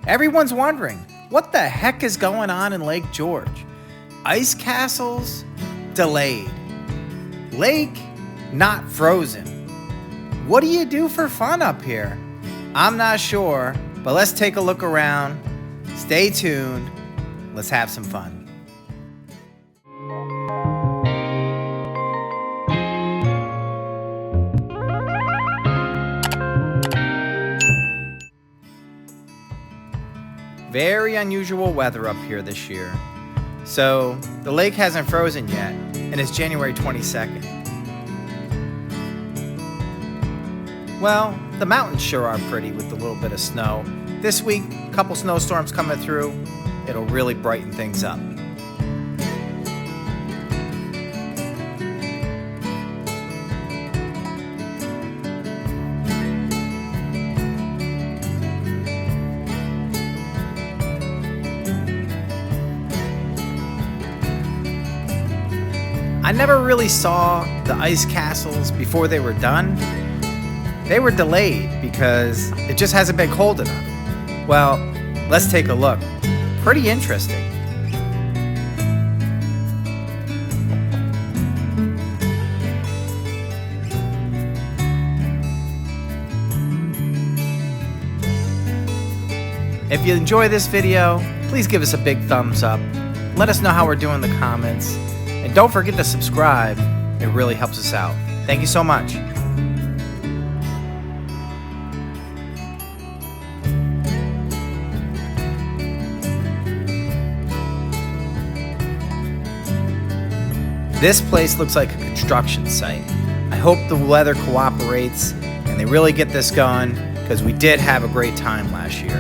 Everyone's wondering, what the heck is going on in Lake George? Ice castles delayed. Lake not frozen. What do you do for fun up here? I'm not sure, but let's take a look around. Stay tuned. Let's have some fun. Very unusual weather up here this year. So, the lake hasn't frozen yet, and it's January 22nd. Well, the mountains sure are pretty with a little bit of snow. This week, a couple snowstorms coming through. It'll really brighten things up. I never really saw the ice castles before they were done. They were delayed because it just hasn't been cold enough. Well, let's take a look. Pretty interesting. If you enjoy this video, please give us a big thumbs up. Let us know how we're doing in the comments. And don't forget to subscribe. It really helps us out. Thank you so much. This place looks like a construction site. I hope the weather cooperates and they really get this going, because we did have a great time last year.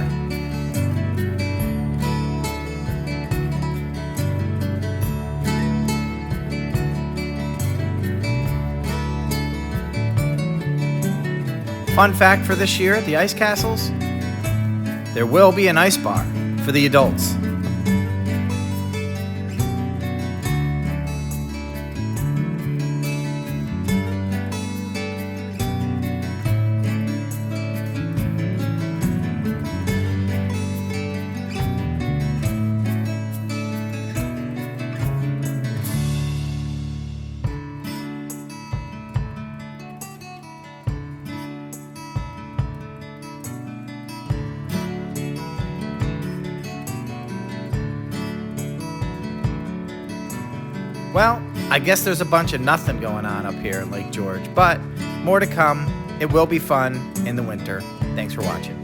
Fun fact for this year, the ice castles, there will be an ice bar for the adults. Well, I guess there's a bunch of nothing going on up here in Lake George, but more to come. It will be fun in the winter. Thanks for watching.